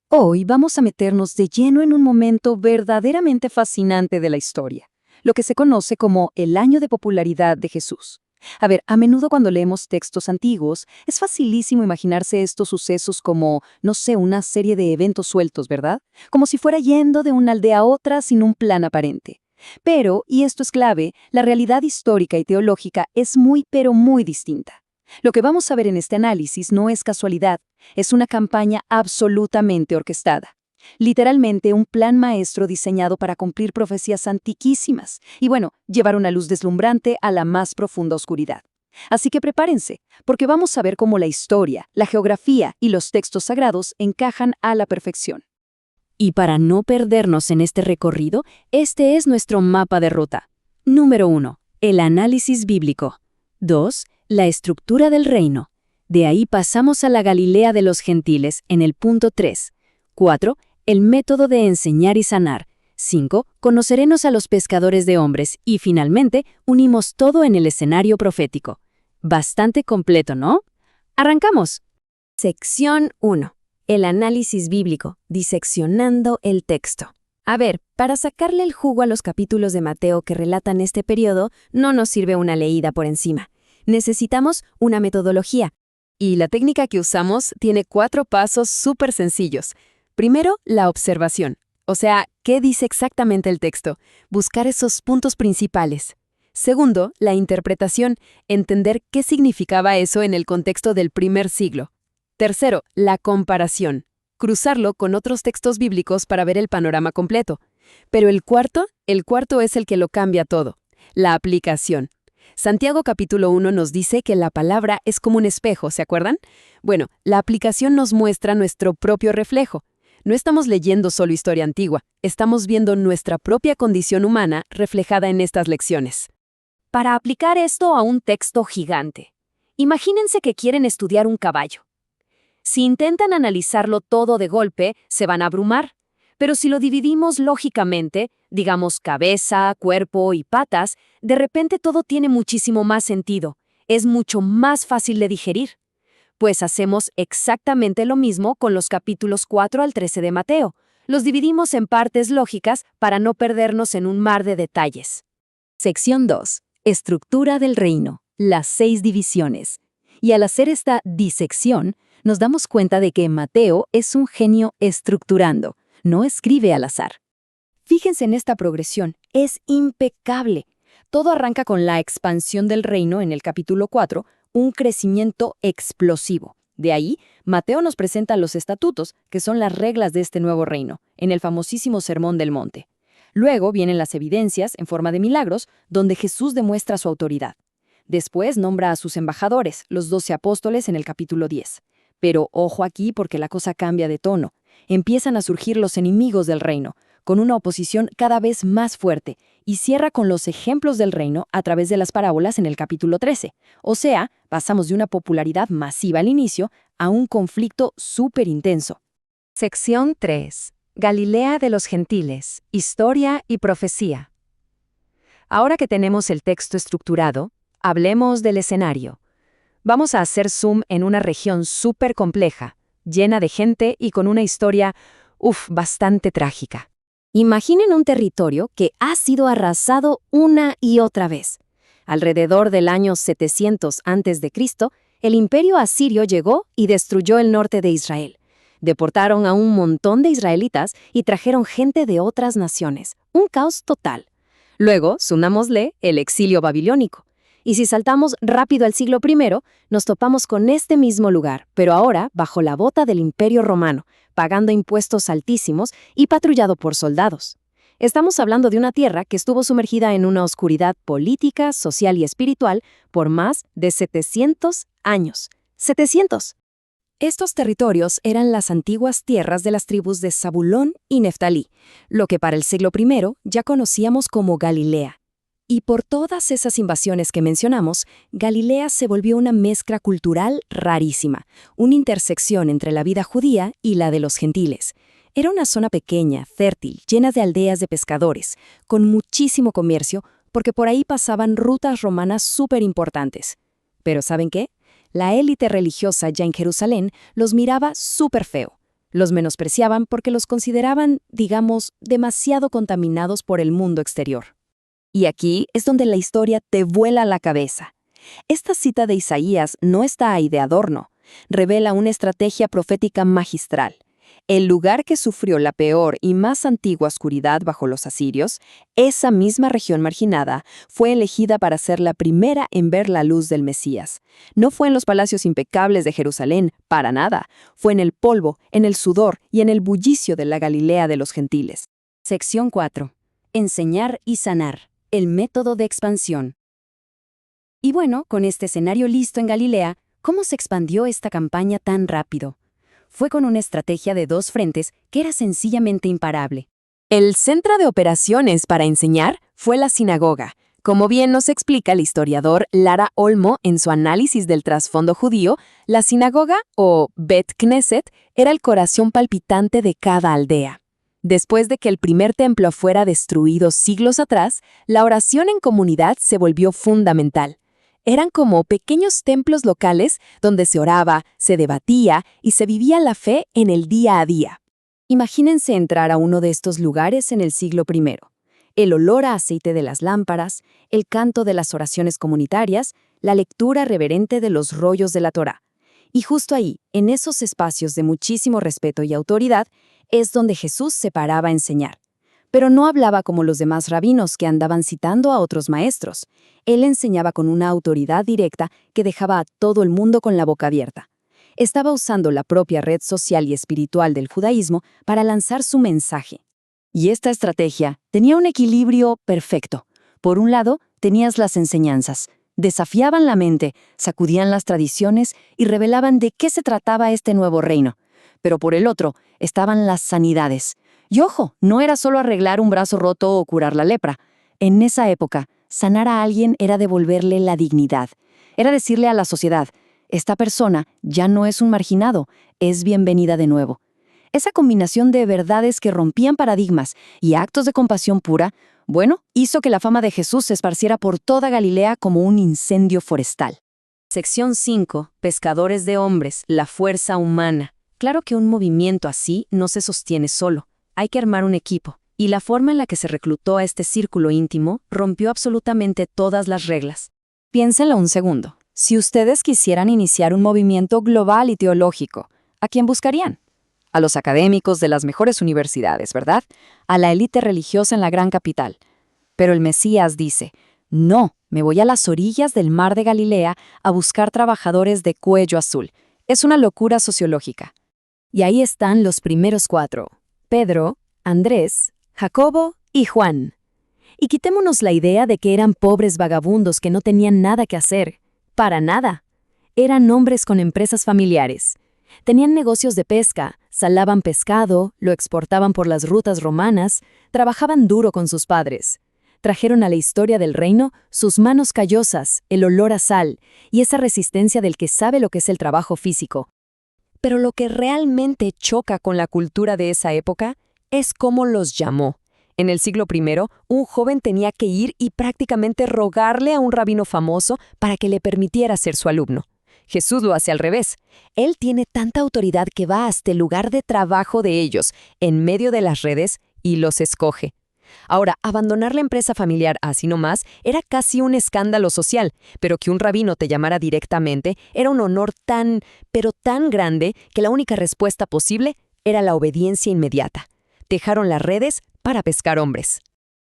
Hoy vamos a meternos de lleno en un momento verdaderamente fascinante de la historia, lo que se conoce como el año de popularidad de Jesús. A ver, a menudo cuando leemos textos antiguos, es facilísimo imaginarse estos sucesos como, no sé, una serie de eventos sueltos, ¿verdad? Como si fuera yendo de una aldea a otra sin un plan aparente. Pero, y esto es clave, la realidad histórica y teológica es muy pero muy distinta. Lo que vamos a ver en este análisis no es casualidad, es una campaña absolutamente orquestada. Literalmente un plan maestro diseñado para cumplir profecías antiquísimas y, bueno, llevar una luz deslumbrante a la más profunda oscuridad. Así que prepárense, porque vamos a ver cómo la historia, la geografía y los textos sagrados encajan a la perfección. Y para no perdernos en este recorrido, este es nuestro mapa de ruta. Número 1. El análisis bíblico. 2. La estructura del reino. De ahí pasamos a la Galilea de los gentiles en el punto 3. 4. El método de enseñar y sanar. 5. Conoceremos a los pescadores de hombres. Y finalmente, unimos todo en el escenario profético. Bastante completo, ¿no? ¡Arrancamos! Sección 1. El análisis bíblico, diseccionando el texto. A ver, para sacarle el jugo a los capítulos de Mateo que relatan este periodo, no nos sirve una leída por encima. Necesitamos una metodología. Y la técnica que usamos tiene 4 pasos súper sencillos. Primero, la observación. O sea, ¿qué dice exactamente el texto? Buscar esos puntos principales. Segundo, la interpretación. Entender qué significaba eso en el contexto del primer siglo. Tercero, la comparación. Cruzarlo con otros textos bíblicos para ver el panorama completo. Pero el cuarto es el que lo cambia todo. La aplicación. Santiago capítulo 1 nos dice que la palabra es como un espejo, ¿se acuerdan? Bueno, la aplicación nos muestra nuestro propio reflejo. No estamos leyendo solo historia antigua, estamos viendo nuestra propia condición humana reflejada en estas lecciones. Para aplicar esto a un texto gigante, imagínense que quieren estudiar un caballo. Si intentan analizarlo todo de golpe, se van a abrumar. Pero si lo dividimos lógicamente, digamos cabeza, cuerpo y patas, de repente todo tiene muchísimo más sentido. Es mucho más fácil de digerir. Pues hacemos exactamente lo mismo con los capítulos 4 al 13 de Mateo. Los dividimos en partes lógicas para no perdernos en un mar de detalles. Sección 2. Estructura del reino. Las 6 divisiones. Y al hacer esta disección, nos damos cuenta de que Mateo es un genio estructurando, no escribe al azar. Fíjense en esta progresión, es impecable. Todo arranca con la expansión del reino en el capítulo 4, un crecimiento explosivo. De ahí, Mateo nos presenta los estatutos, que son las reglas de este nuevo reino, en el famosísimo Sermón del Monte. Luego vienen las evidencias en forma de milagros, donde Jesús demuestra su autoridad. Después nombra a sus embajadores, los 12 apóstoles en el capítulo 10. Pero ojo aquí porque la cosa cambia de tono. Empiezan a surgir los enemigos del reino, con una oposición cada vez más fuerte, y cierra con los ejemplos del reino a través de las parábolas en el capítulo 13. O sea, pasamos de una popularidad masiva al inicio a un conflicto súper intenso. Sección 3. Galilea de los gentiles, historia y profecía. Ahora que tenemos el texto estructurado, hablemos del escenario. Vamos a hacer zoom en una región súper compleja, llena de gente y con una historia, bastante trágica. Imaginen un territorio que ha sido arrasado una y otra vez. Alrededor del año 700 a.C., el imperio asirio llegó y destruyó el norte de Israel. Deportaron a un montón de israelitas y trajeron gente de otras naciones. Un caos total. Luego, sumámosle el exilio babilónico. Y si saltamos rápido al siglo I, nos topamos con este mismo lugar, pero ahora bajo la bota del Imperio Romano, pagando impuestos altísimos y patrullado por soldados. Estamos hablando de una tierra que estuvo sumergida en una oscuridad política, social y espiritual por más de 700 años. ¡700! Estos territorios eran las antiguas tierras de las tribus de Zabulón y Neftalí, lo que para el siglo I ya conocíamos como Galilea. Y por todas esas invasiones que mencionamos, Galilea se volvió una mezcla cultural rarísima, una intersección entre la vida judía y la de los gentiles. Era una zona pequeña, fértil, llena de aldeas de pescadores, con muchísimo comercio, porque por ahí pasaban rutas romanas súper importantes. Pero ¿saben qué? La élite religiosa ya en Jerusalén los miraba súper feo. Los menospreciaban porque los consideraban, digamos, demasiado contaminados por el mundo exterior. Y aquí es donde la historia te vuela la cabeza. Esta cita de Isaías no está ahí de adorno. Revela una estrategia profética magistral. El lugar que sufrió la peor y más antigua oscuridad bajo los asirios, esa misma región marginada, fue elegida para ser la primera en ver la luz del Mesías. No fue en los palacios impecables de Jerusalén, para nada. Fue en el polvo, en el sudor y en el bullicio de la Galilea de los gentiles. Sección 4. Enseñar y sanar. El método de expansión. Y bueno, con este escenario listo en Galilea, ¿cómo se expandió esta campaña tan rápido? Fue con una estrategia de 2 frentes que era sencillamente imparable. El centro de operaciones para enseñar fue la sinagoga. Como bien nos explica el historiador Lara Olmo en su análisis del trasfondo judío, la sinagoga, o Bet Knesset, era el corazón palpitante de cada aldea. Después de que el primer templo fuera destruido siglos atrás, la oración en comunidad se volvió fundamental. Eran como pequeños templos locales donde se oraba, se debatía y se vivía la fe en el día a día. Imagínense entrar a uno de estos lugares en el siglo I. El olor a aceite de las lámparas, el canto de las oraciones comunitarias, la lectura reverente de los rollos de la Torá. Y justo ahí, en esos espacios de muchísimo respeto y autoridad, es donde Jesús se paraba a enseñar. Pero no hablaba como los demás rabinos que andaban citando a otros maestros. Él enseñaba con una autoridad directa que dejaba a todo el mundo con la boca abierta. Estaba usando la propia red social y espiritual del judaísmo para lanzar su mensaje. Y esta estrategia tenía un equilibrio perfecto. Por un lado, tenías las enseñanzas. Desafiaban la mente, sacudían las tradiciones y revelaban de qué se trataba este nuevo reino. Pero por el otro, estaban las sanidades. Y ojo, no era solo arreglar un brazo roto o curar la lepra. En esa época, sanar a alguien era devolverle la dignidad. Era decirle a la sociedad, esta persona ya no es un marginado, es bienvenida de nuevo. Esa combinación de verdades que rompían paradigmas y actos de compasión pura, bueno, hizo que la fama de Jesús se esparciera por toda Galilea como un incendio forestal. Sección 5. Pescadores de hombres, la fuerza humana. Claro que un movimiento así no se sostiene solo. Hay que armar un equipo, y la forma en la que se reclutó a este círculo íntimo rompió absolutamente todas las reglas. Piénsenlo un segundo. Si ustedes quisieran iniciar un movimiento global y teológico, ¿a quién buscarían? A los académicos de las mejores universidades, ¿verdad? A la élite religiosa en la gran capital. Pero el Mesías dice, no, me voy a las orillas del mar de Galilea a buscar trabajadores de cuello azul. Es una locura sociológica. Y ahí están los primeros 4. Pedro, Andrés, Jacobo y Juan. Y quitémonos la idea de que eran pobres vagabundos que no tenían nada que hacer. Para nada. Eran hombres con empresas familiares. Tenían negocios de pesca, salaban pescado, lo exportaban por las rutas romanas, trabajaban duro con sus padres. Trajeron a la historia del reino sus manos callosas, el olor a sal y esa resistencia del que sabe lo que es el trabajo físico. Pero lo que realmente choca con la cultura de esa época es cómo los llamó. En el siglo I, un joven tenía que ir y prácticamente rogarle a un rabino famoso para que le permitiera ser su alumno. Jesús lo hace al revés. Él tiene tanta autoridad que va hasta el lugar de trabajo de ellos, en medio de las redes, y los escoge. Ahora, abandonar la empresa familiar así nomás era casi un escándalo social, pero que un rabino te llamara directamente era un honor tan, pero tan grande que la única respuesta posible era la obediencia inmediata. Dejaron las redes para pescar hombres.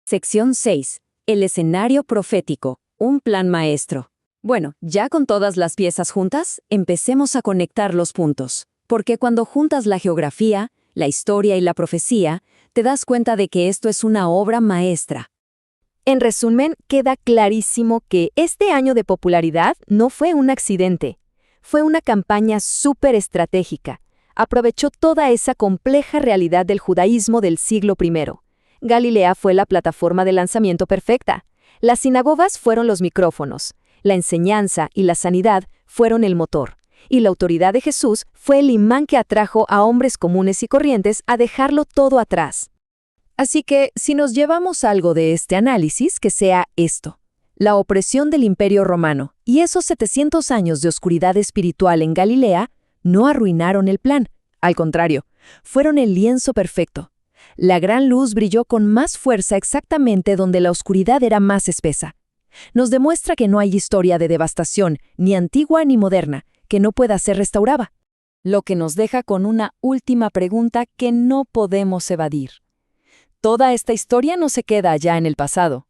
Sección 6. El escenario profético. Un plan maestro. Bueno, ya con todas las piezas juntas, empecemos a conectar los puntos. Porque cuando juntas la geografía, la historia y la profecía, te das cuenta de que esto es una obra maestra. En resumen, queda clarísimo que este año de popularidad no fue un accidente. Fue una campaña súper estratégica. Aprovechó toda esa compleja realidad del judaísmo del siglo I. Galilea fue la plataforma de lanzamiento perfecta. Las sinagogas fueron los micrófonos. La enseñanza y la sanidad fueron el motor. Y la autoridad de Jesús fue el imán que atrajo a hombres comunes y corrientes a dejarlo todo atrás. Así que, si nos llevamos algo de este análisis, que sea esto: la opresión del Imperio Romano y esos 700 años de oscuridad espiritual en Galilea no arruinaron el plan. Al contrario, Fueron el lienzo perfecto. La gran luz brilló con más fuerza exactamente donde la oscuridad era más espesa. Nos demuestra que no hay historia de devastación, ni antigua ni moderna, que no pueda ser restaurada. Lo que nos deja con una última pregunta que no podemos evadir. Toda esta historia no se queda allá en el pasado.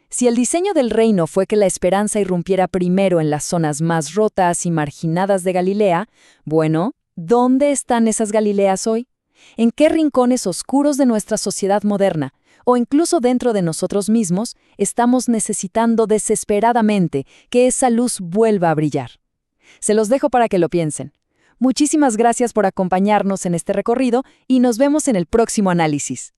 Si el diseño del reino fue que la esperanza irrumpiera primero en las zonas más rotas y marginadas de Galilea, bueno, ¿dónde están esas Galileas hoy? ¿En qué rincones oscuros de nuestra sociedad moderna, o incluso dentro de nosotros mismos, estamos necesitando desesperadamente que esa luz vuelva a brillar? Se los dejo para que lo piensen. Muchísimas gracias por acompañarnos en este recorrido y nos vemos en el próximo análisis.